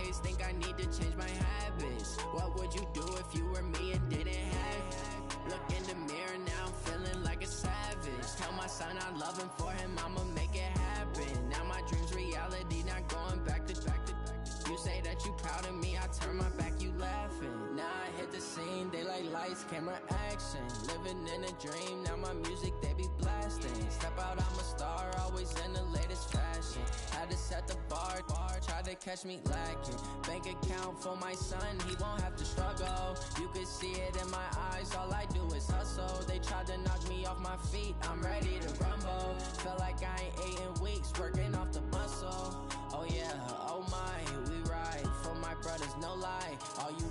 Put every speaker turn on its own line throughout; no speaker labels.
ways, think I need to change my habits. What would you do if you were me and didn't have it? Look in the mirror, now I'm feeling like a savage. Tell my son I love him, for him I'ma make it happen. Now my dream's reality, not going back to. You say that you proud of me, I turn my back, you laughing. Now I hit the scene, they like lights, camera, action. Living in a dream, now my music they be blasting. Step out, I'm a star, always in the latest fashion. Had to set the bar, try to catch me lacking. Bank account for my son, he won't have to struggle. You could see it in my eyes, all I do is hustle. They tried to knock me off my feet, I'm ready to rumble. Felt like I ain't ate in weeks, working off the muscle. Oh yeah, oh my, we ride for my brothers, no lie. All you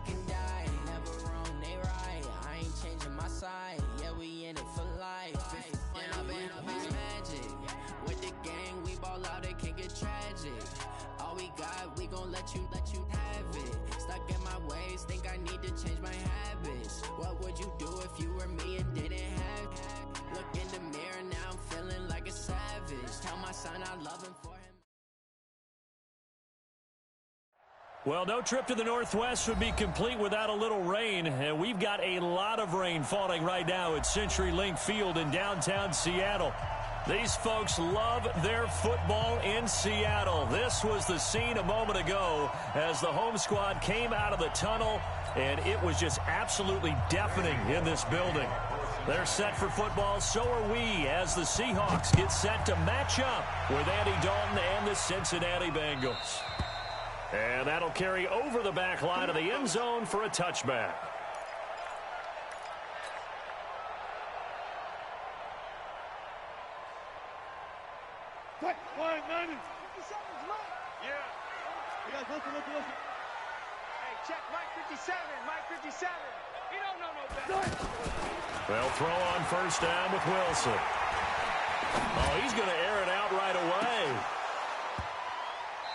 can die, never wrong, they right. I ain't changing my side, yeah, we in it for life. Up is magic. With the gang, we ball out, it can get tragic. All we got, we gon' let you have it. Stuck in my ways, think I need to change my habits. What would you do if you were me and didn't have it? Look in the mirror, now I'm feeling like a savage. Tell my son I love him, for him.
Well, no trip to the Northwest would be complete without a little rain, and we've got a lot of rain falling right now at CenturyLink Field in downtown Seattle. These folks love their football in Seattle. This was the scene a moment ago as the home squad came out of the tunnel, and it was just absolutely deafening in this building. They're set for football, so are we, as the Seahawks get set to match up with Andy Dalton and the Cincinnati Bengals. And that'll carry over the back line of the end zone for a touchback.
Hey, check, Mike 57, Mike 57. He don't know no better.
They'll throw on first down with Wilson. Oh, he's going to air it out right away.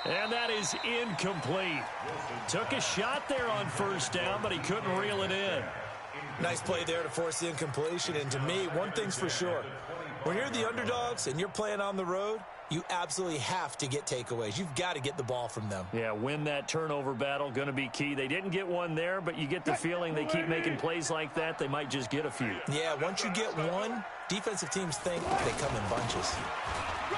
And that is incomplete. Took a shot there on first down, but he couldn't reel it in.
Nice play there to force the incompletion. And to me, one thing's for sure. When you're the underdogs and you're playing on the road, you absolutely have to get takeaways. You've got to get the ball from them.
Yeah, win that turnover battle, going to be key. They didn't get one there, but you get the feeling they keep making plays like that, they might just get a few.
Yeah, once you get one, defensive teams think they come in bunches.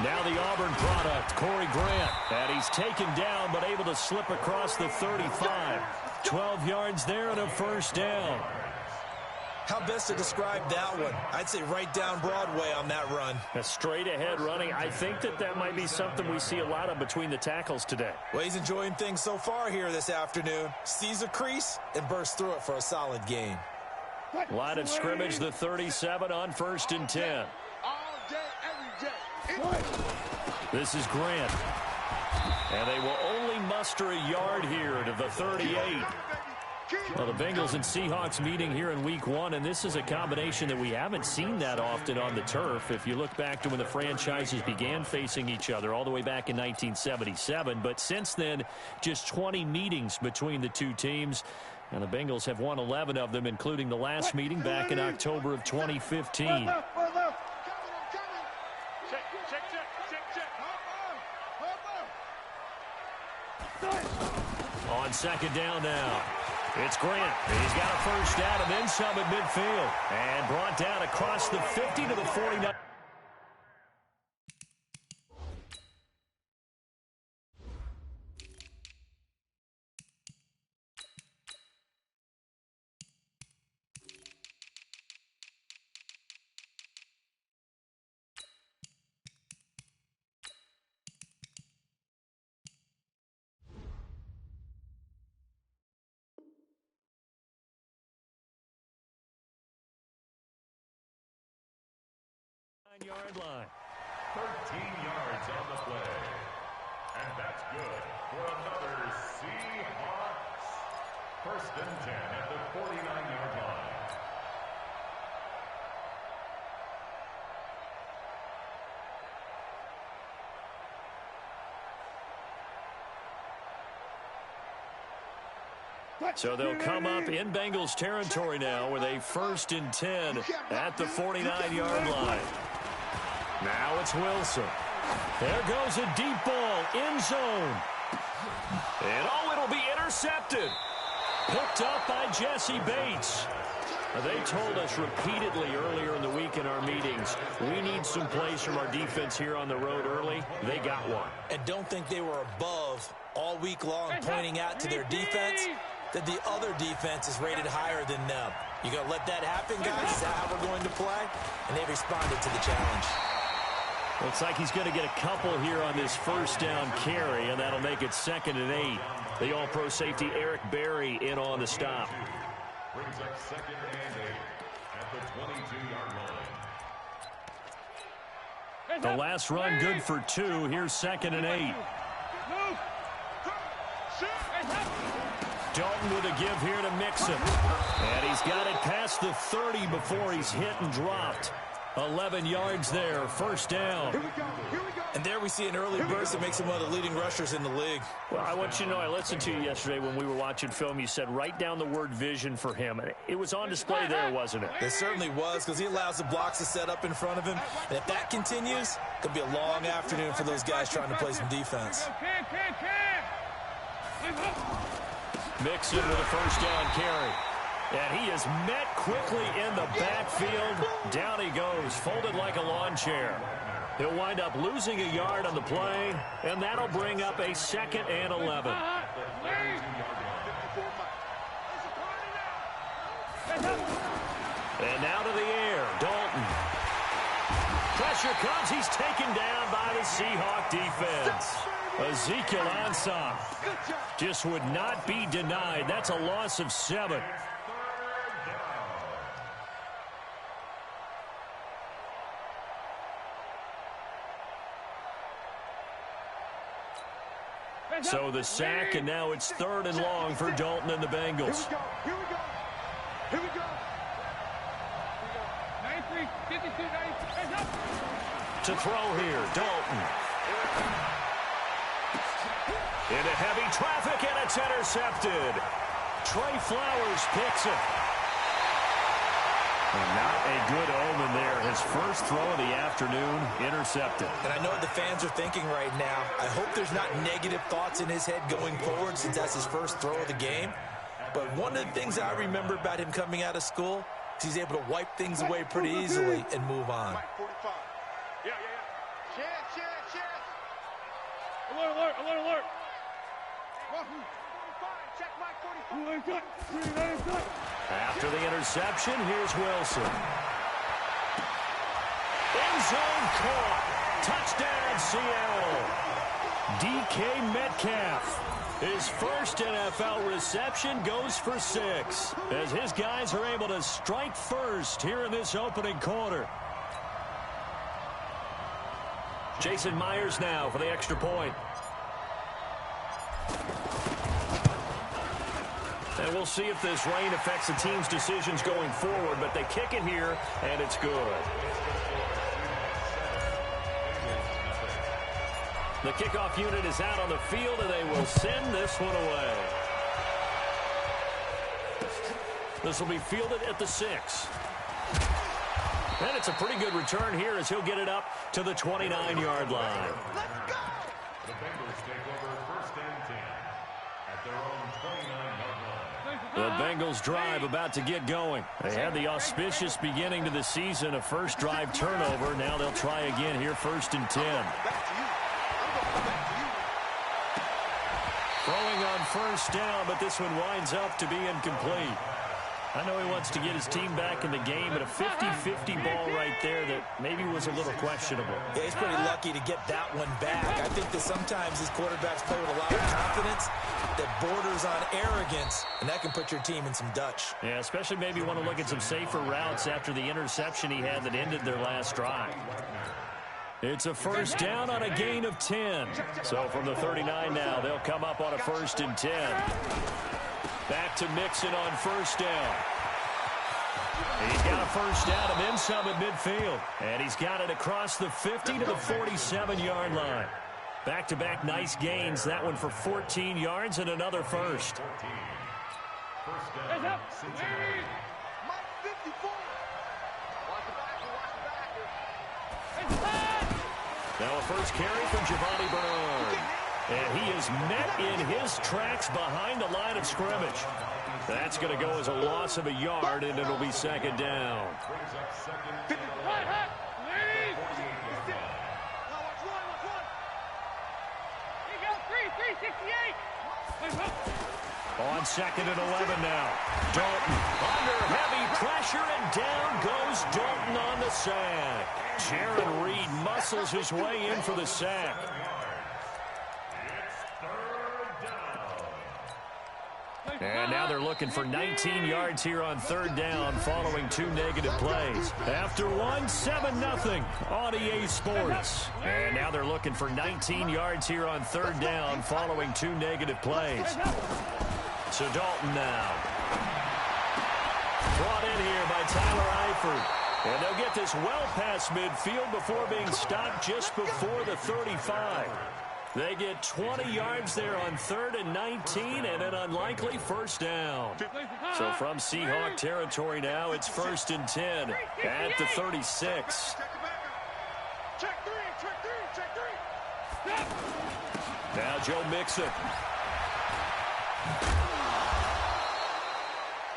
Now the Auburn product, Corey Grant. And he's taken down, but able to slip across the 35. 12 yards there and a first down.
How best to describe that one? I'd say right down Broadway on that run.
A straight-ahead running. I think that might be something we see a lot of between the tackles today.
Well, he's enjoying things so far here this afternoon. Sees a crease and bursts through it for a solid gain.
Line of scrimmage, the 37 on 1st and 10.
All day, every day.
This is Grant. And they will only muster a yard here to the 38. Well, the Bengals and Seahawks meeting here in Week 1, and this is a combination that we haven't seen that often on the turf. If you look back to when the franchises began facing each other all the way back in 1977, but since then, just 20 meetings between the two teams, and the Bengals have won 11 of them, including the last meeting back in October of 2015. On second down now. It's Grant. He's got a first down and then some at midfield. And brought down across the 50 to the 49. Yard line.
13 yards on the play. And that's good for another Seahawks. 1st and 10 at the 49-yard line.
So they'll come up in Bengals territory now with a 1st and 10 at the 49-yard line. Now it's Wilson. There goes a deep ball, end zone. And it'll be intercepted. Picked up by Jesse Bates. They told us repeatedly earlier in the week in our meetings, we need some plays from our defense here on the road early. They got one.
And don't think they were above all week long pointing out to their defense that the other defense is rated higher than them. You going to let that happen, guys? Is that how we're going to play? And they responded to the challenge.
Looks like he's going to get a couple here on this first down carry, and that'll make it 2nd and 8. The all-pro safety Eric Berry in on the stop.
Brings up 2nd and 8 at the 22-yard line.
The last run good for 2. Here's 2nd and 8. Dalton with a give here to Mixon. And he's got it past the 30 before he's hit and dropped. 11 yards there, 1st down.
And there we see an early burst that makes him one of the leading rushers in the league.
Well, I want you to know, I listened to you yesterday when we were watching film. You said write down the word vision for him. It was on display there, wasn't it?
It certainly was, because he allows the blocks to set up in front of him. And if that continues, it could be a long afternoon for those guys trying to play some defense.
Mixon with a 1st down carry. And he is met quickly in the backfield. Down he goes, folded like a lawn chair. He'll wind up losing a yard on the play, and that'll bring up a 2nd and 11. And now to the air, Dalton. Pressure comes, he's taken down by the Seahawk defense. Ezekiel Ansah just would not be denied. That's a loss of 7. So the sack, and now it's 3rd and long for Dalton and the Bengals.
Here we go. 93, 52, 93.
To throw here, Dalton. Into heavy traffic, and it's intercepted. Trey Flowers picks it. And not a good omen there. His first throw of the afternoon, intercepted.
And I know what the fans are thinking right now. I hope there's not negative thoughts in his head going forward since that's his first throw of the game. But one of the things I remember about him coming out of school is he's able to wipe things away pretty easily and move on.
Yeah. Chance. Alert. Check Mike 45.
After the interception, here's Wilson. End zone caught. Touchdown, Seattle. DK Metcalf. His first NFL reception goes for 6 as his guys are able to strike first here in this opening quarter. Jason Myers now for the extra point. And we'll see if this rain affects the team's decisions going forward, but they kick it here, and it's good. The kickoff unit is out on the field, and they will send this one away. This will be fielded at the 6. And it's a pretty good return here as he'll get it up to the 29-yard line.
The Bengals take over 1st and 10 at their own 29-yard line.
The Bengals drive about to get going. They had the auspicious beginning to the season, a first drive turnover. Now they'll try again here, 1st and 10. Throwing on 1st down, but this one winds up to be incomplete. I know he wants to get his team back in the game, but a 50-50 ball right there that maybe was a little questionable.
Yeah, he's pretty lucky to get that one back. I think that sometimes these quarterbacks play with a lot of confidence that borders on arrogance, and that can put your team in some Dutch.
Yeah, especially maybe want to look at some safer routes after the interception he had that ended their last drive. It's a 1st down on a gain of 10. So from the 39 now, they'll come up on a 1st and 10. Back to Mixon on 1st down. He's got a 1st down and then some at midfield. And he's got it across the 50 to the 47-yard line. Back-to-back nice gains. That one for 14 yards and another 1st.
1st down, Cincinnati.
Mike 54.
Now a first carry from Giovanni Bernard. And he is met in his tracks behind the line of scrimmage. That's going to go as a loss of a yard, and it'll be second down. On second and 11 now. Dalton under heavy pressure, and down goes Dalton on the sack. Jaron Reed muscles his way in for the sack. And now they're looking for 19 yards here on third down following 2 negative plays. After one, 7-0 on EA Sports. And now they're looking for 19 yards here on third down following 2 negative plays. So Dalton now. Brought in here by Tyler Eifert. And they'll get this well past midfield before being stopped just before the 35. They get 20 yards there on 3rd and 19 and an unlikely first down. So from Seahawk territory now, it's 1st and 10 at the 36. Now Joe Mixon.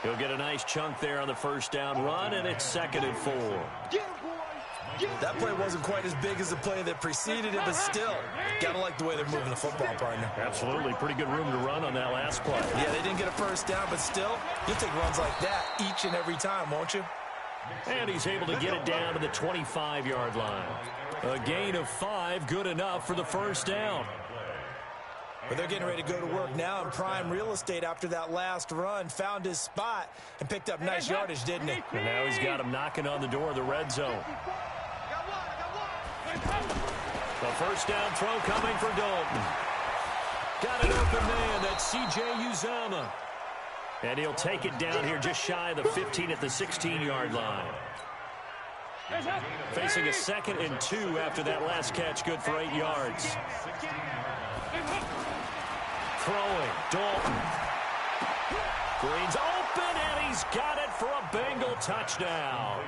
He'll get a nice chunk there on the first down run, and it's 2nd and 4.
That play wasn't quite as big as the play that preceded it, but still, got to like the way they're moving the football, partner.
Absolutely. Pretty good room to run on that last play.
Yeah, they didn't get a first down, but still, you'll take runs like that each and every time, won't you?
And he's able to get it down to the 25-yard line. A gain of 5, good enough for the first down.
But they're getting ready to go to work now in prime real estate after that last run. Found his spot and picked up nice yardage, didn't he?
And now he's got him knocking on the door of the red zone. The first down throw coming for Dalton. Got an open man. That's C.J. Uzomah. And he'll take it down here just shy of the 15 at the 16-yard line. Facing a 2nd and 2 after that last catch, good for 8 yards. Throwing, Dalton. Green's open, and he's got it for a Bengal touchdown.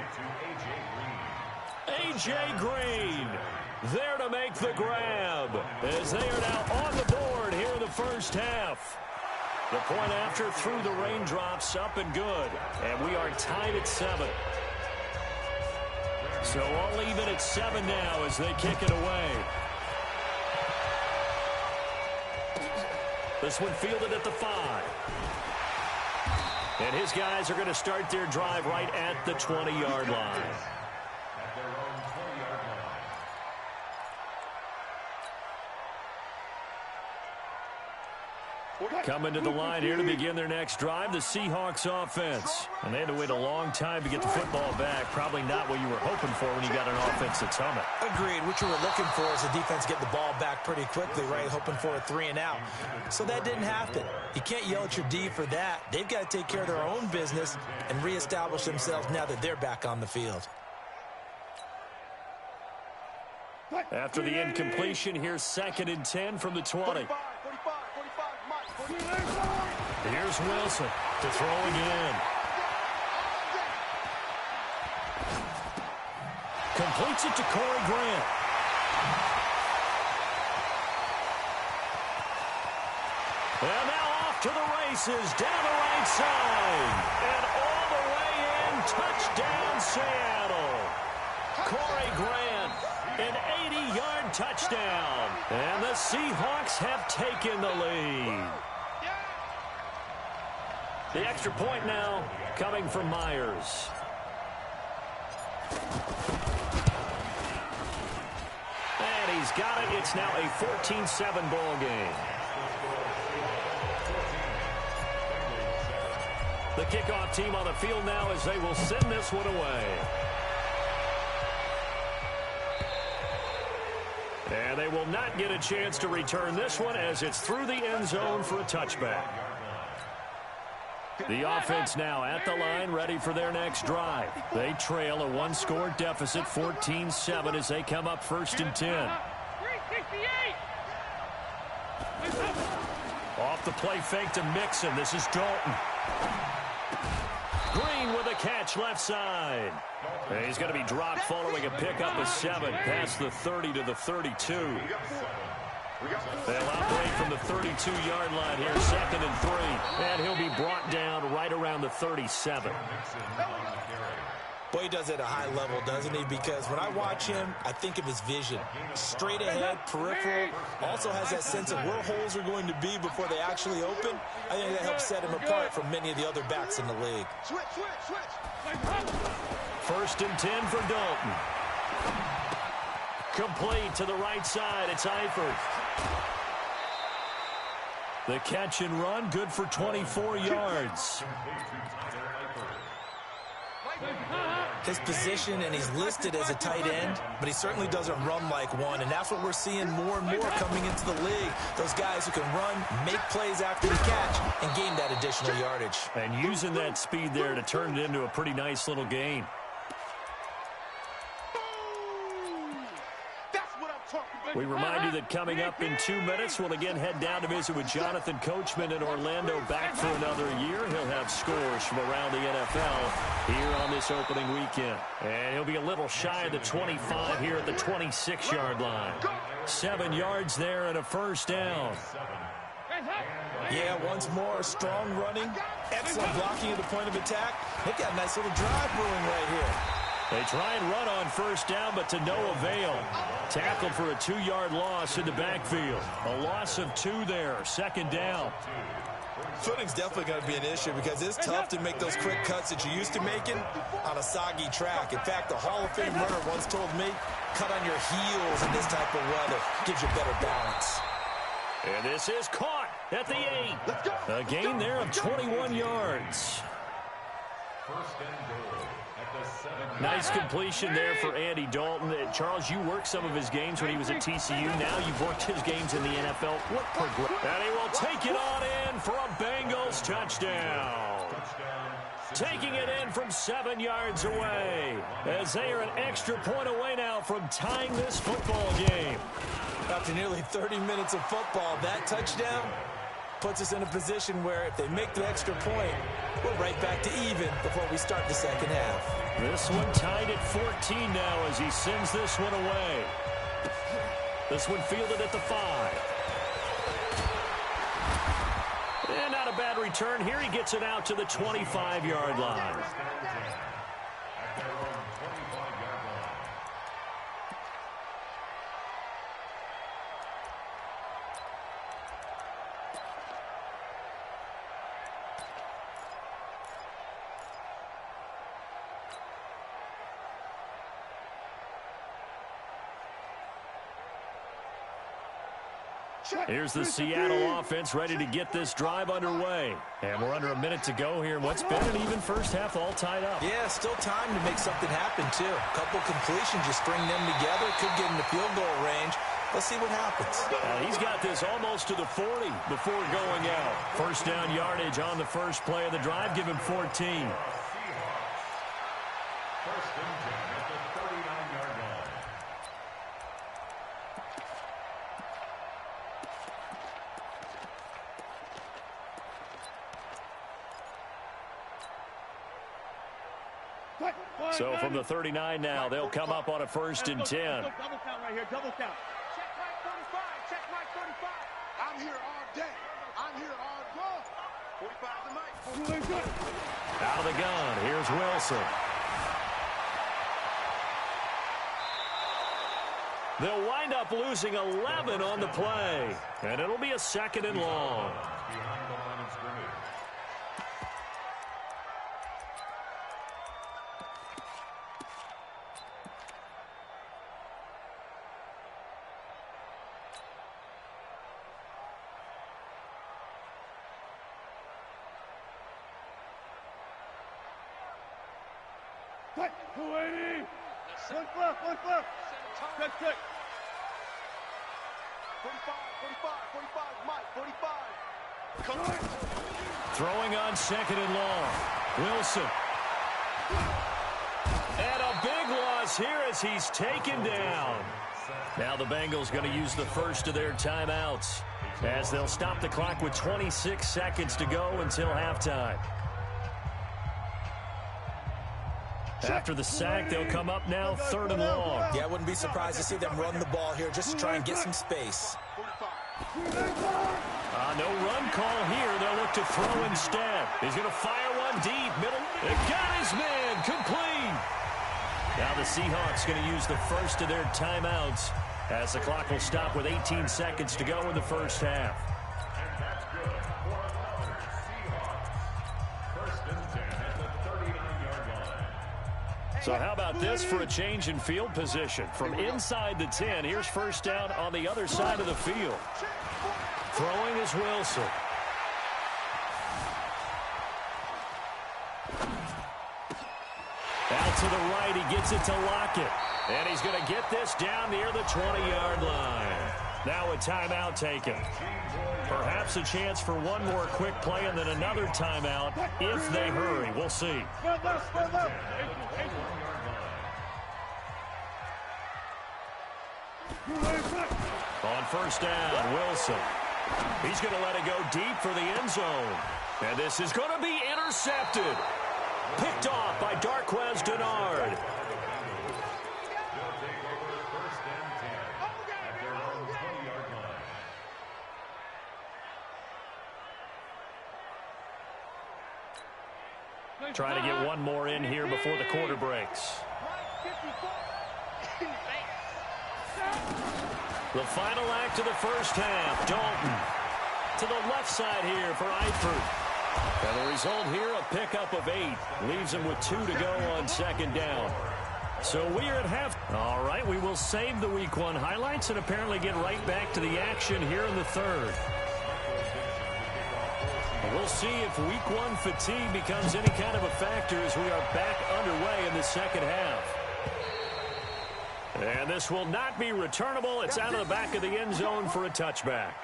A.J. Green there to make the grab as they are now on the board here in the first half. The point after through the raindrops, up and good. And we are tied at 7. So all even at 7 now as they kick it away. This one fielded at the 5. And his guys are going to start their drive right at the 20-yard line. Coming to the line here to begin their next drive, the Seahawks offense. And they had to wait a long time to get the football back. Probably not what you were hoping for when you got an offense that's humming.
Agreed. What you were looking for is the defense get the ball back pretty quickly, right? Hoping for a 3 and out. So that didn't happen. You can't yell at your D for that. They've got to take care of their own business and reestablish themselves now that they're back on the field.
After the incompletion, here's 2nd and 10 from the 20. Here's Wilson to throw again. Completes it to Corey Grant. And now off to the races, down the right side. And all the way in, touchdown Seattle. Corey Grant, an 80-yard touchdown. And the Seahawks have taken the lead. The extra point now coming from Myers. And he's got it. It's now a 14-7 ball game. The kickoff team on the field now as they will send this one away. And they will not get a chance to return this one as it's through the end zone for a touchback. The offense now at the line, ready for their next drive. They trail a one-score deficit, 14-7, as they come up 1st and 10. Off the play fake to Mixon. This is Dalton. Green with a catch left side. And he's going to be dropped following a pickup of 7 past the 30 to the 32. They'll operate from the 32-yard line here, 2nd and 3. And he'll be brought down right around the 37.
Boy, he does it at a high level, doesn't he? Because when I watch him, I think of his vision. Straight ahead, peripheral, also has that sense of where holes are going to be before they actually open. I think that helps set him apart from many of the other backs in the league.
First and 10 for Dalton. Complete to the right side. It's Eifert. The catch and run, good for 24 yards.
His position, and he's listed as a tight end, but he certainly doesn't run like one, and that's what we're seeing more and more coming into the league. Those guys who can run, make plays after the catch, and gain that additional yardage.
And using that speed there to turn it into a pretty nice little gain. We remind you that coming up in 2 minutes, we'll again head down to visit with Jonathan Coachman in Orlando, back for another year. He'll have scores from around the NFL here on this opening weekend. And he'll be a little shy of the 25 here at the 26-yard line. 7 yards there and a first down.
Yeah, once more, strong running, excellent blocking at the point of attack. They've got a nice little drive brewing right here.
They try and run on first down, but to no avail. Tackled for a 2-yard loss in the backfield. A loss of 2 there, 2nd down.
Footing's definitely going to be an issue because it's tough to make those quick cuts that you're used to making on a soggy track. In fact, the Hall of Fame runner once told me, cut on your heels in this type of weather. Gives you better balance.
And this is caught at the 8. A gain there of 21 yards.
First and goal.
Nice completion there for Andy Dalton. Charles, you worked some of his games when he was at TCU. Now you've worked his games in the NFL. What progress? And he will take it on in for a Bengals touchdown. Taking it in from 7 yards away, as they are an extra point away now from tying this football game.
After nearly 30 minutes of football, that touchdown puts us in a position where if they make the extra point, we're right back to even before we start the second half.
This one tied at 14 now as he sends this one away. This one fielded at the 5. And not a bad return here. He gets it out to the 25-yard line. Here's the Seattle offense ready to get this drive underway. And we're under a minute to go here. What's been an even first half all tied up.
Yeah, still time to make something happen, too. A couple completions, you string them together, could get in the field goal range. Let's see what happens.
He's got this almost to the 40 before going out. First down yardage on the first play of the drive. Give him 14.
First and 10 at the 39-yard line.
So from the 39 now, they'll come up on a first and 10.
Double count right here, double count. Check Mike 35, check Mike 35. I'm here all day. I'm here all day. 45 to Mike.
Out of the gun, here's Wilson. They'll wind up losing 11 on the play. And it'll be a 2nd and long.
Behind the line of scrimmage.
Cut, 280. Look left, look left. Check, check. 45, 45, 45, Mike, 45. Come on.
Throwing on 2nd and long. Wilson. And a big loss here as he's taken down. Now the Bengals going to use the first of their timeouts as they'll stop the clock with 26 seconds to go until halftime. After the sack, they'll come up now 3rd and long.
Yeah, I wouldn't be surprised to see them run the ball here just to try and get some space.
45.
No run call here. They'll look to throw instead. He's going to fire one deep. Middle. It got his man. Complete. Now the Seahawks going to use the first of their timeouts as the clock will stop with 18 seconds to go in the first half.
And that's good for another Seahawks. First and 10 at the 39-yard line.
So how about this for a change in field position? From inside the 10, here's first down on the other side of the field. Throwing is Wilson. Out to the right, he gets it to Lockett. And he's going to get this down near the 20-yard line. Now a timeout taken. Perhaps a chance for one more quick play and then another timeout if they hurry. We'll see. On first down, Wilson. He's going to let it go deep for the end zone. And this is going to be intercepted. Picked off by Darquez Denard. Trying to get one more in here before the quarter breaks. The final act of the first half. Dalton to the left side here for Eifert. And the result here, a pickup of 8. Leaves him with 2 to go on second down. So we are at half. All right, we will save the Week 1 highlights and apparently get right back to the action here in the third. We'll see if Week 1 fatigue becomes any kind of a factor as we are back underway in the second half. And this will not be returnable. It's out of the back of the end zone for a touchback.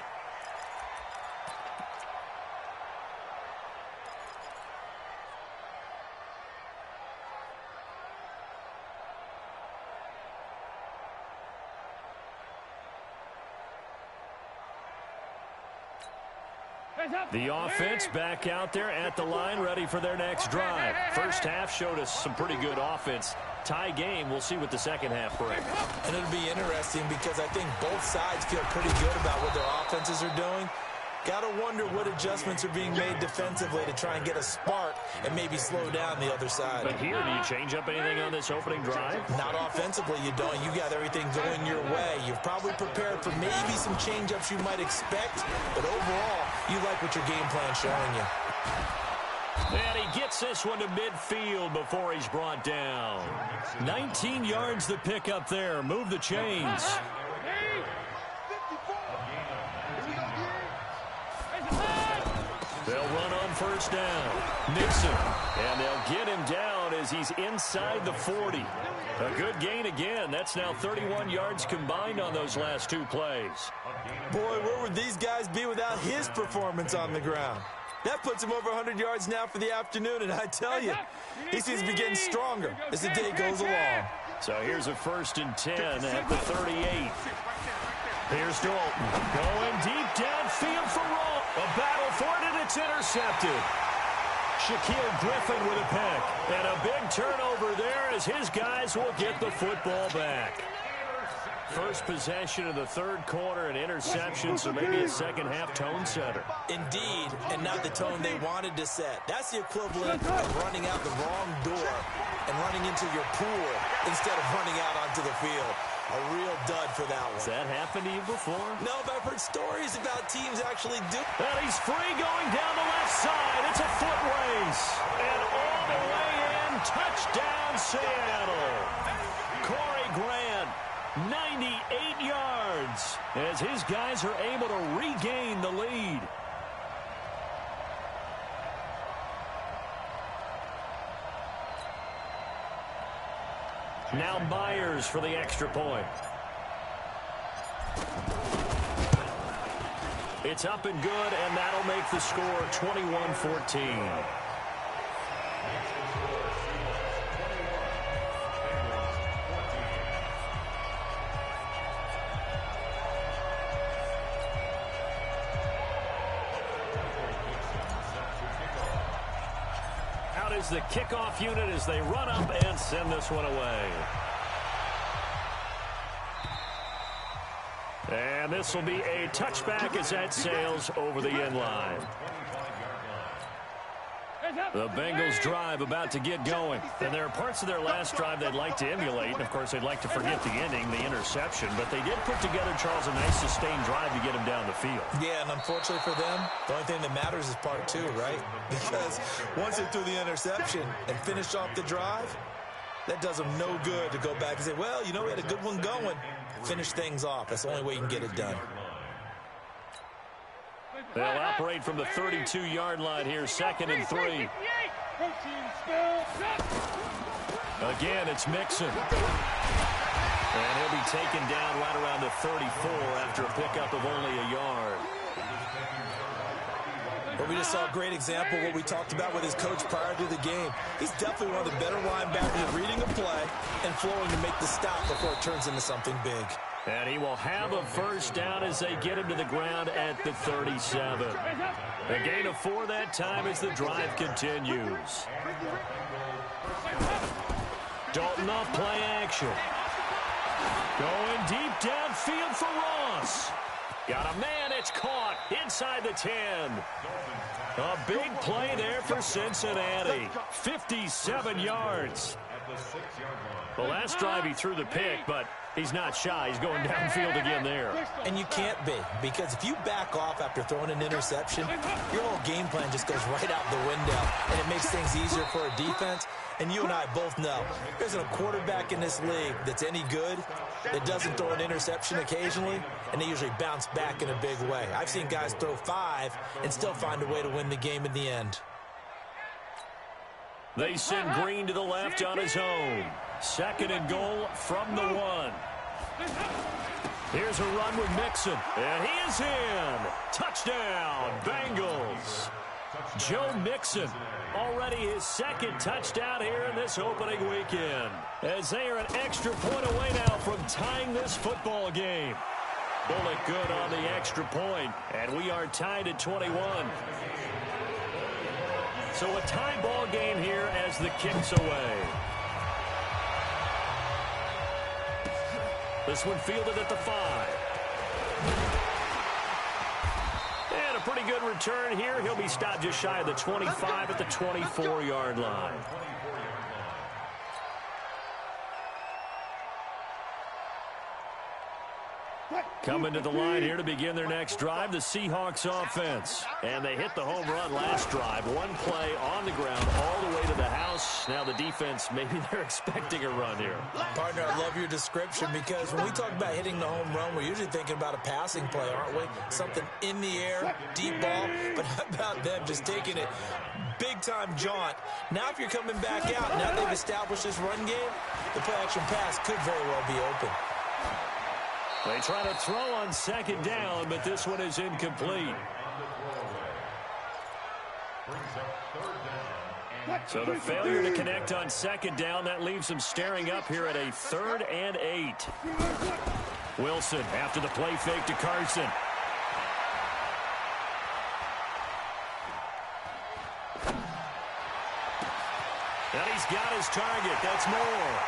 The offense back out there at the line, ready for their next drive. First half showed us some pretty good offense. Tie game. We'll see what the second half brings.
And it'll be interesting because I think both sides feel pretty good about what their offenses are doing. Got to wonder what adjustments are being made defensively to try and get a spark and maybe slow down the other side.
But here, do you change up anything on this opening drive?
Not offensively, you don't. You got everything going your way. You've probably prepared for maybe some change-ups you might expect, but overall, you like what your game plan's showing you.
And he gets this one to midfield before he's brought down. 19 yards to pick up there. Move the chains. They'll run on first down. Nixon. And they'll get him down as he's inside the 40. A good gain again. That's now 31 yards combined on those last 2 plays.
Boy, where would these guys be without his performance on the ground? That puts him over 100 yards now for the afternoon, and I tell you, he seems to be getting stronger as the day goes along.
So here's a 1st and 10 at the 38. Here's Dalton going deep downfield for Roll. A battle for it, and it's intercepted. Shaquille Griffin with a pick. And a big turnover there as his guys will get the football back. First possession of the third quarter, an interception, so maybe a second-half tone setter.
Indeed, and not the tone they wanted to set. That's the equivalent of running out the wrong door and running into your pool instead of running out onto the field. A real dud for that one.
Has that happened to you before?
No, but I've heard stories about teams actually do.
And he's free going down the left side. It's a foot race. And all the way in, touchdown Seattle. Corey Grant, 98 yards as his guys are able to regain the lead. Now Myers for the extra point. It's up and good, and that'll make the score 21-14. Out is the kickoff unit as they run up and send this one away. And And this will be a touchback as that sails over the end line. The Bengals drive about to get going. And there are parts of their last drive they'd like to emulate. And, of course, they'd like to forget the ending, the interception. But they did put together, Charles, a nice sustained drive to get him down the field.
Yeah, and unfortunately for them, the only thing that matters is part two, right? Because once they threw the interception and finished off the drive, that does them no good to go back and say, well, you know, we had a good one going. Finish things off. That's the only way you can get it done.
They'll operate from the 32-yard line here, 2nd and 3. Again, it's Mixon. And he'll be taken down right around the 34 after a pickup of only a yard.
Well, we just saw a great example of what we talked about with his coach prior to the game. He's definitely one of the better linebackers at reading a play and flowing to make the stop before it turns into something big.
And he will have a first down as they get him to the ground at the 37. A gain of 4 that time as the drive continues. Dalton off play action. Going deep downfield for Ross. Got a man, it's caught inside the 10. A big play there for Cincinnati. 57 yards. The last drive he threw the pick, but he's not shy. He's going downfield again there.
And you can't be, because if you back off after throwing an interception, your whole game plan just goes right out the window, and it makes things easier for a defense. And you and I both know there isn't a quarterback in this league that's any good that doesn't throw an interception occasionally, and they usually bounce back in a big way. I've seen guys throw 5 and still find a way to win the game in the end.
They send Green to the left on his own. 2nd and goal from the 1. Here's a run with Mixon, and he is in. Touchdown, Bengals. Joe Mixon, already his 2nd touchdown here in this opening weekend, as they are an extra point away now from tying this football game. Bullet good on the extra point, and we are tied at 21. So a tie ball game here as the kick's away. This one fielded at the 5. And a pretty good return here. He'll be stopped just shy of the 25 at the 24-yard line. Coming to the line here to begin their next drive, the Seahawks offense. And they hit the home run last drive. One play on the ground all the way to the house. Now the defense, maybe they're expecting a run here.
Partner, I love your description, because when we talk about hitting the home run, we're usually thinking about a passing play, aren't we? Something in the air, deep ball. But how about them just taking it big-time jaunt? Now if you're coming back out, now they've established this run game, the play-action pass could very well be open.
They try to throw on 2nd down, but this one is incomplete. So the failure to connect on 2nd down, that leaves them staring up here at a 3rd and 8. Wilson after the play fake to Carson. And he's got his target. That's Moore.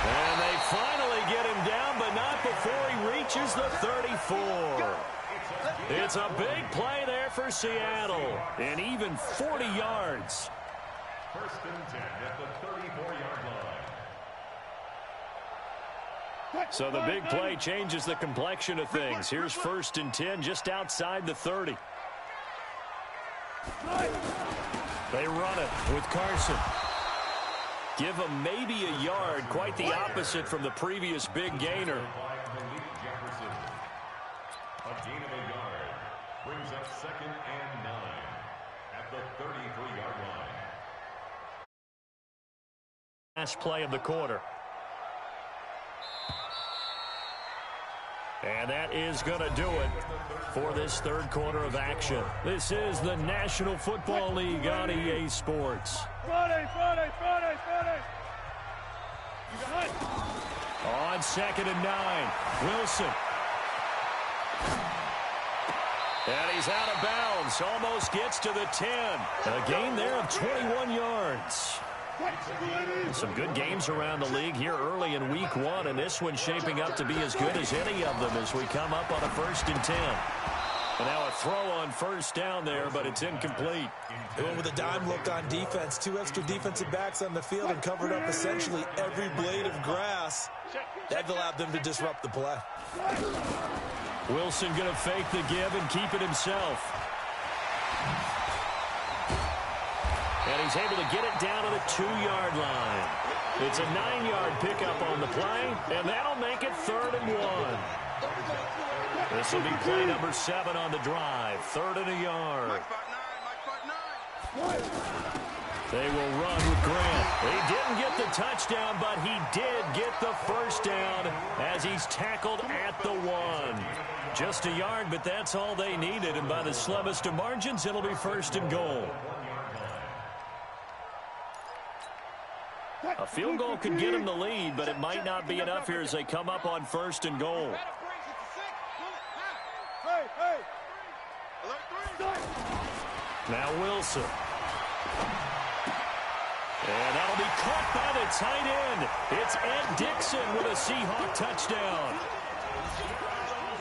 And they finally get him down, but not before he reaches the 34. It's a big play there for Seattle, and even 40 yards.
1st and 10 at the 34-yard line.
So the big play changes the complexion of things. Here's 1st and 10 just outside the 30. They run it with Carson. Give him maybe a yard, quite the opposite from the previous big gainer.
A gain of a yard brings up 2nd and 9 at the 33-yard line.
Last play of the quarter. And that is going to do it for this 3rd quarter of action. This is the National Football League on EA Sports.
Friday.
On 2nd and 9, Wilson. And he's out of bounds, almost gets to the 10. A gain there of 21 yards. Some good games around the league here early in week 1, and this one's shaping up to be as good as any of them as we come up on a 1st and 10. And now a throw on 1st down there, but it's incomplete.
They went with a dime look on defense. 2 extra defensive backs on the field and covered up essentially every blade of grass. That allowed them to disrupt the play.
Wilson going to fake the give and keep it himself. And he's able to get it down to the 2-yard line. It's a 9-yard pickup on the play, and that'll make it 3rd and 1. This will be play number 7 on the drive. 3rd and a yard. They will run with Grant. He didn't get the touchdown, but he did get the 1st down as he's tackled at the 1. Just a yard, but that's all they needed. And by the slimmest of margins, it'll be 1st and goal. A field goal could get them the lead, but it might not be enough here as they come up on 1st and goal. Now Wilson. And that'll be caught by the tight end. It's Ed Dixon with a Seahawk touchdown.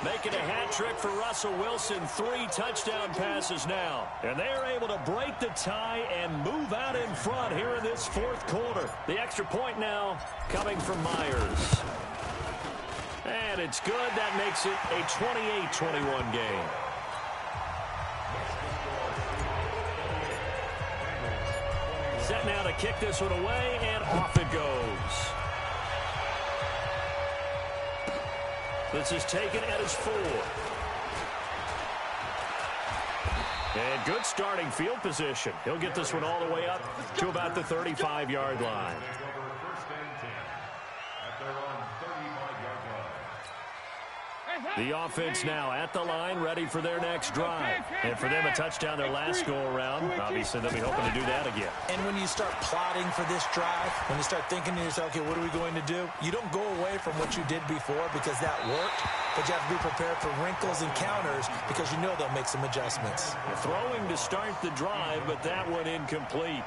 Making a hat trick for Russell Wilson. 3 touchdown passes now. And they're able to break the tie and move out in front here in this 4th quarter. The extra point now coming from Myers. And it's good. That makes it a 28-21 game. Set now to kick this one away, and off it goes. This is taken at his 4. And good starting field position. He'll get this one all the way up to about the 35-yard line. The offense now at the line, ready for their next drive. And for them, a touchdown their last go-around. Obviously, they'll be hoping to do that again.
And when you start plotting for this drive, when you start thinking to yourself, okay, what are we going to do? You don't go away from what you did before because that worked, but you have to be prepared for wrinkles and counters because you know they'll make some adjustments.
Throwing to start the drive, but that one incomplete.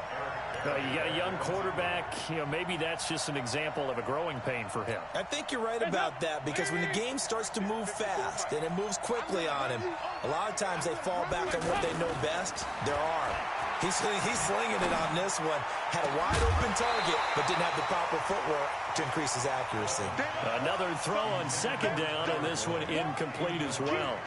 You got a young quarterback, maybe that's just an example of a growing pain for him.
I think you're right about that because when the game starts to move fast and it moves quickly on him, a lot of times they fall back on what they know best, their arm. He's slinging it on this one. Had a wide open target, but didn't have the proper footwork to increase his accuracy.
Another throw on 2nd down, and this one incomplete as well.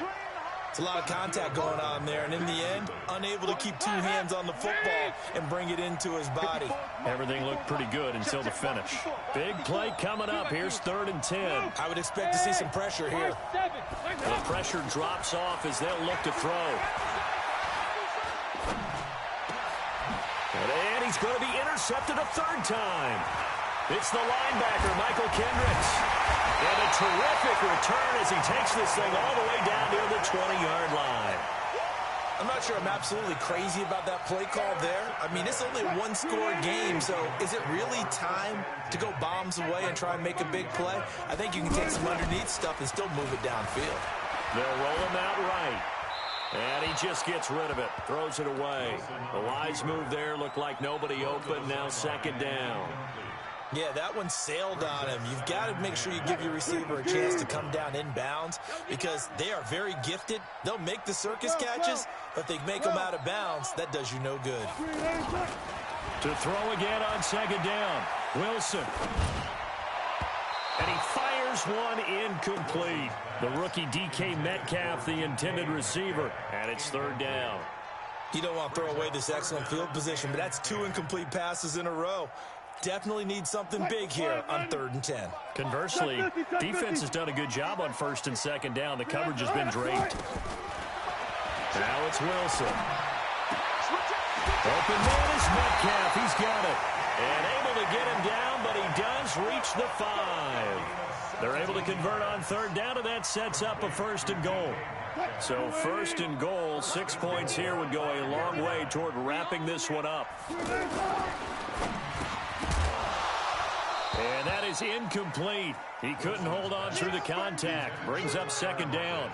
It's a lot of contact going on there, and in the end, unable to keep 2 hands on the football and bring it into his body.
Everything looked pretty good until the finish. Big play coming up. Here's 3rd and 10.
I would expect to see some pressure here.
The pressure drops off as they'll look to throw. And he's going to be intercepted a 3rd time. It's the linebacker, Michael Kendricks. And a terrific return as he takes this thing all the way down near the 20-yard line.
I'm not sure I'm absolutely crazy about that play call there. I mean, it's only a 1-score game, so is it really time to go bombs away and try and make a big play? I think you can take some underneath stuff and still move it downfield.
They'll roll him out right. And he just gets rid of it, throws it away. The wise move there, looked like nobody open, now 2nd down.
Yeah, that one sailed on him. You've got to make sure you give your receiver a chance to come down inbounds because they are very gifted. They'll make the circus catches, but if they make them out of bounds, that does you no good.
To throw again on 2nd down, Wilson. And he fires one incomplete. The rookie DK Metcalf, the intended receiver, and it's 3rd down.
You don't want to throw away this excellent field position, but that's 2 incomplete passes in a row. Definitely need something big here on 3rd and 10.
Conversely, defense has done a good job on 1st and 2nd down. The coverage has been draped. Now it's Wilson. Open man is Metcalf. He's got it. And able to get him down, but he does reach the 5. They're able to convert on 3rd down, and that sets up a 1st and goal. So 1st and goal, 6 points here would go a long way toward wrapping this one up. And that is incomplete. He couldn't hold on through the contact. Brings up 2nd down.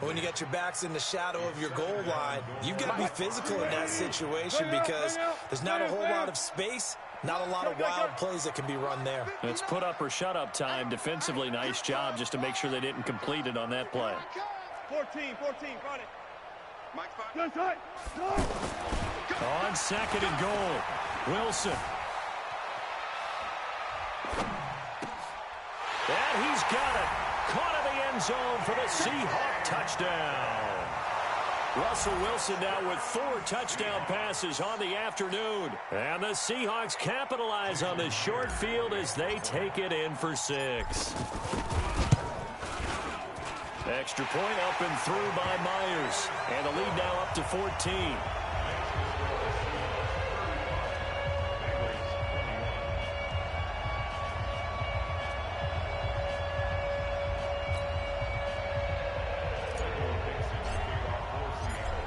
When you got your backs in the shadow of your goal line, you've got to be physical in that situation because there's not a whole lot of space Not a lot of wild plays that can be run there.
It's put up or shut up time. Defensively, nice job just to make sure they didn't complete it on that play.
14, got it.
On second and goal, Wilson. And he's got it. Caught in the end zone for the Seahawk touchdown. Russell Wilson now with 4 touchdown passes on the afternoon. And the Seahawks capitalize on the short field as they take it in for 6. Extra point up and through by Myers. And the lead now up to 14.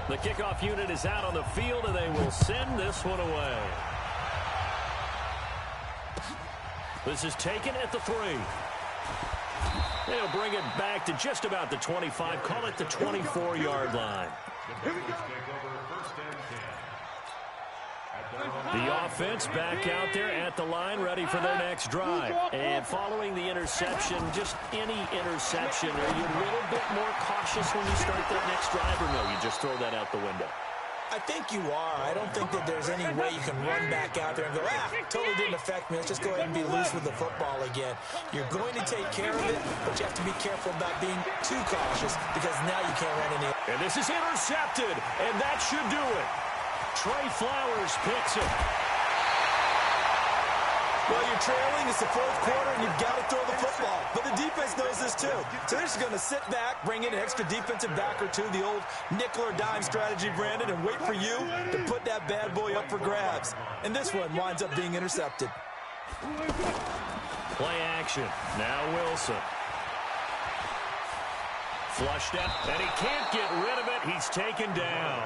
The kickoff unit is out on the field, and they will send this one away. This is taken at the 3. They'll bring it back to just about the 25. Call it the 24-yard line. The offense back out there at the line, ready for their next drive. And following the interception, just any interception, are you a little bit more cautious when you start that next drive, or no, you just throw that out the window?
I think you are. I don't think that there's any way you can run back out there and go, totally didn't affect me. Let's just go ahead and be loose with the football again. You're going to take care of it, but you have to be careful about being too cautious because now you can't run any.
And this is intercepted, and that should do it. Trey Flowers picks it.
Well, you're trailing. It's the 4th quarter, and you've got to throw the football. But the defense knows this, too. So they're just going to sit back, bring in an extra defensive back or two, the old nickel or dime strategy, Brandon, and wait for you to put that bad boy up for grabs. And this one winds up being intercepted.
Play action. Now Wilson. Flushed out, and he can't get rid of it. He's taken down.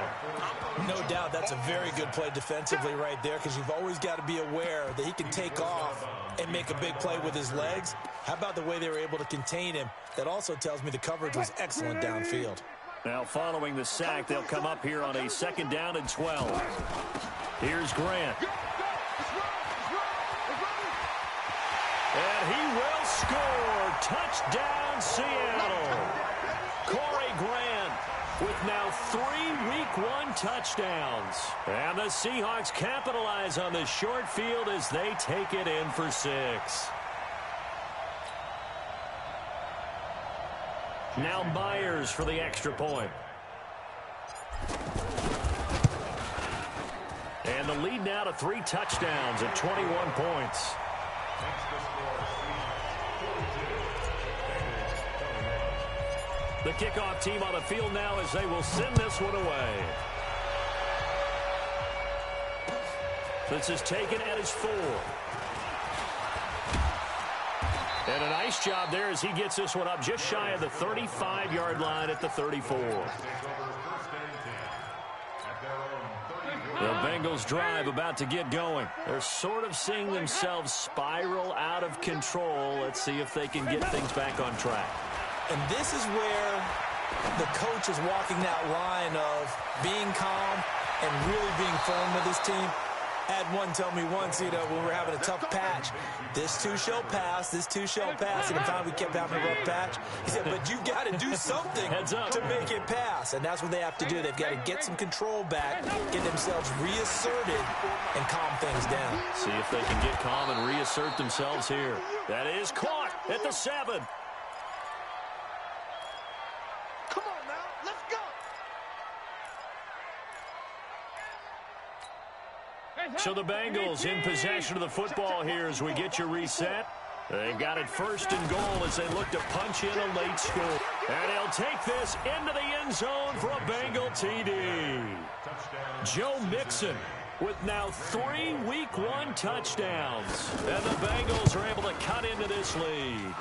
No doubt that's a very good play defensively right there because you've always got to be aware that he can take off and make a big play with his legs. How about the way they were able to contain him? That also tells me the coverage was excellent downfield.
Now following the sack, they'll come up here on a 2nd down and 12. Here's Grant. And he will score. Touchdown, Seattle. Corey Grant with now 3 Week 1 touchdowns. And the Seahawks capitalize on the short field as they take it in for 6. Now Myers for the extra point. And the lead now to 3 touchdowns at 21 points. The kickoff team on the field now as they will send this one away. This is taken at his 4. And a nice job there as he gets this one up just shy of the 35-yard line at the 34. The Bengals drive about to get going. They're sort of seeing themselves spiral out of control. Let's see if they can get things back on track.
And this is where the coach is walking that line of being calm and really being firm with his team. Had one tell me once, when we were having a tough patch, this too shall pass, this too shall pass. And finally we kept having a rough patch. He said, but you got to do something to make it pass. And that's what they have to do. They've got to get some control back, get themselves reasserted, and calm things down.
See if they can get calm and reassert themselves here. That is caught at the 7. So the Bengals in possession of the football here as we get your reset. They've got it 1st and goal as they look to punch in a late score. And he'll take this into the end zone for a Bengal TD. Joe Mixon with now 3 Week 1 touchdowns. And the Bengals are able to cut into this lead.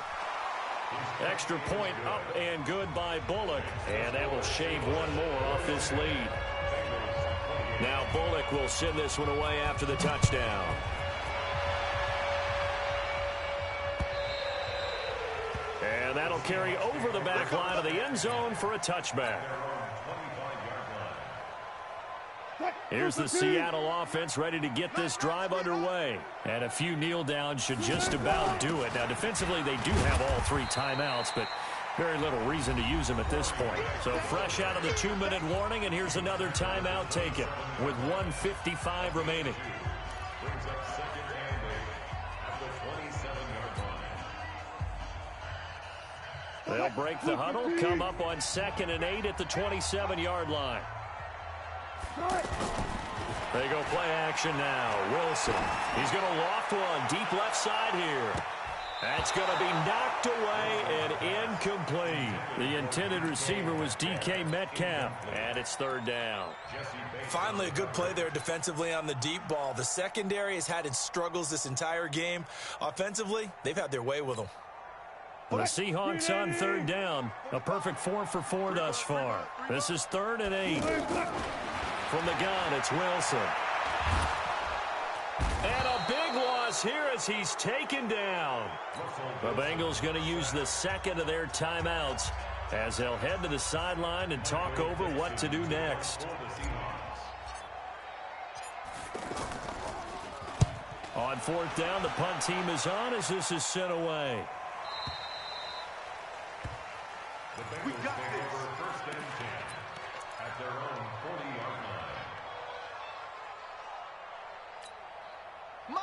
Extra point up and good by Bullock. And that will shave one more off this lead. Now Bullock will send this one away after the touchdown. And that'll carry over the back line of the end zone for a touchback. Here's the Seattle offense ready to get this drive underway. And a few kneel downs should just about do it. Now, defensively, they do have all 3 timeouts, but very little reason to use them at this point. So fresh out of the 2-minute warning, and here's another timeout taken with 1:55 remaining.
Brings up second and 8 at the 27-yard line.
They'll break the huddle, come up on 2nd and 8 at the 27-yard line. They go play action now. Wilson. He's going to loft one deep left side here. That's going to be knocked away and incomplete. The intended receiver was DK Metcalf, and it's 3rd down.
Finally, a good play there defensively on the deep ball. The secondary has had its struggles this entire game. Offensively, they've had their way with them.
The Seahawks on 3rd down. A perfect 4 for 4 thus far. This is 3rd and 8. From the gun, it's Wilson. And a big loss here as he's taken down. The Bengals going to use the 2nd of their timeouts as they'll head to the sideline and talk over what to do next. On 4th down, the punt team is on as this is sent away.
We got this. First and 10 at their own 40-yard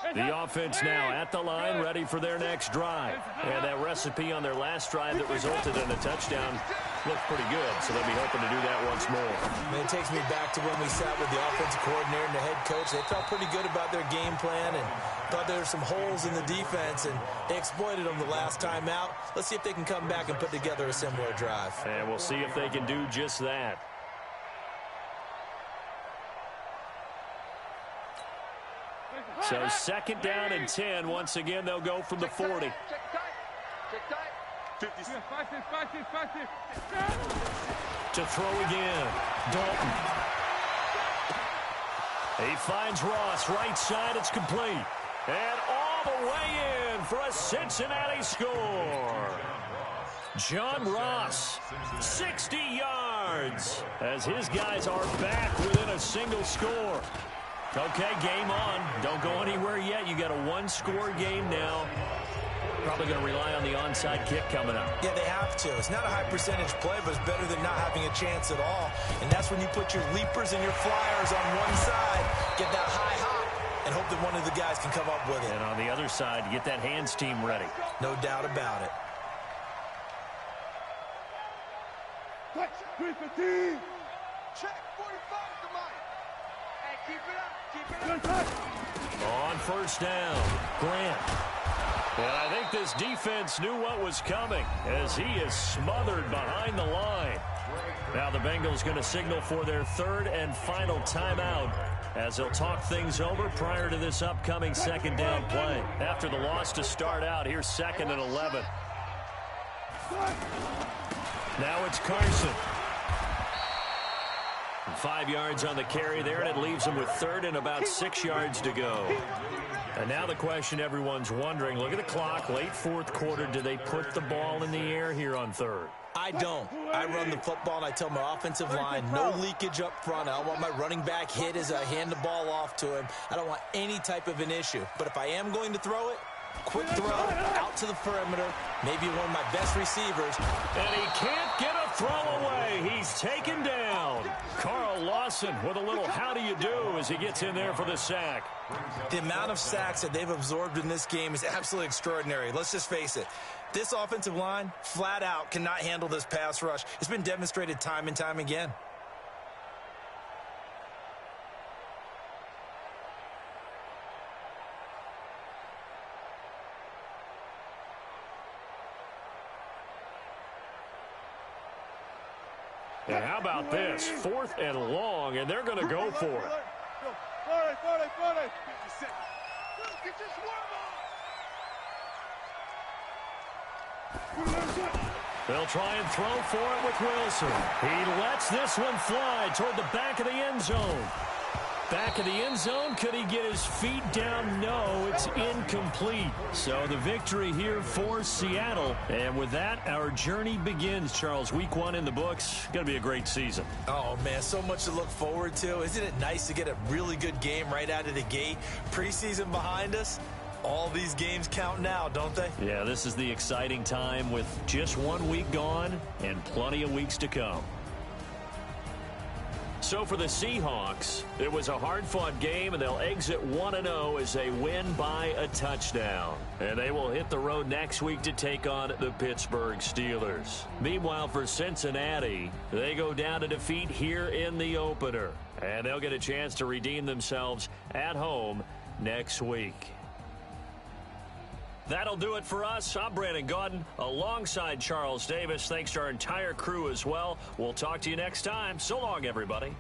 line.
The offense now at the line, ready for their next drive. And that recipe on their last drive that resulted in a touchdown looked pretty good, so they'll be hoping to do that once more.
And it takes me back to when we sat with the offensive coordinator and the head coach. They felt pretty good about their game plan and thought there were some holes in the defense, and they exploited them the last time out. Let's see if they can come back and put together a similar drive.
And we'll see if they can do just that. So 2nd down and 10. Once again, they'll go from the 40. To throw again. Dalton. He finds Ross. Right side, it's complete. And all the way in for a Cincinnati score. John Ross, 60 yards, as his guys are back within a single score. Okay, game on. Don't go anywhere yet. You got a 1-score game now. Probably going to rely on the onside kick coming up.
Yeah, they have to. It's not a high percentage play, but it's better than not having a chance at all. And that's when you put your leapers and your flyers on one side, get that high hop, and hope that one of the guys can come up with it.
And on the other side, get that hands team ready.
No doubt about it.
Check 45 to Mike. Hey, keep it up. Keep it up.
On 1st down, Grant. And I think this defense knew what was coming as he is smothered behind the line. Now the Bengals going to signal for their 3rd and final timeout as they'll talk things over prior to this upcoming 2nd down play. After the loss to start out, here's 2nd and 11. Now it's Carson. 5 yards on the carry there, and it leaves them with 3rd and about 6 yards to go. And now the question everyone's wondering, look at the clock, late 4th quarter, do they put the ball in the air here on 3rd?
I don't. I run the football, and I tell my offensive line, no leakage up front. I don't want my running back hit as I hand the ball off to him. I don't want any type of an issue. But if I am going to throw it, quick throw, out to the perimeter, maybe one of my best receivers.
And he can't get a throw away. He's taken down. Carl Lawson with a little how do you do as he gets in there for the sack.
The amount of sacks that they've absorbed in this game is absolutely extraordinary. Let's just face it. This offensive line, flat out, cannot handle this pass rush. It's been demonstrated time and time again.
And how about this? 4th and long, and they're going to go for it. They'll try and throw for it with Wilson. He lets this one fly toward the back of the end zone. Back in the end zone, could he get his feet down? No, it's incomplete. So the victory here for Seattle. And with that, our journey begins, Charles. Week 1 in the books. Going to be a great season.
Oh, man, so much to look forward to. Isn't it nice to get a really good game right out of the gate? Preseason behind us. All these games count now, don't they?
Yeah, this is the exciting time with just 1 week gone and plenty of weeks to come. So for the Seahawks, it was a hard-fought game, and they'll exit 1-0 as they win by a touchdown. And they will hit the road next week to take on the Pittsburgh Steelers. Meanwhile, for Cincinnati, they go down to defeat here in the opener. And they'll get a chance to redeem themselves at home next week. That'll do it for us. I'm Brandon Gaudin alongside Charles Davis. Thanks to our entire crew as well. We'll talk to you next time. So long, everybody.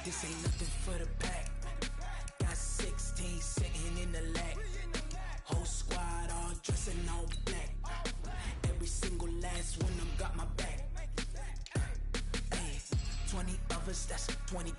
This ain't nothing for the pack. Got 16 sitting in the lap. Whole squad all dressing all black. Every single last one of them got my back. Hey, 20 of us, that's 20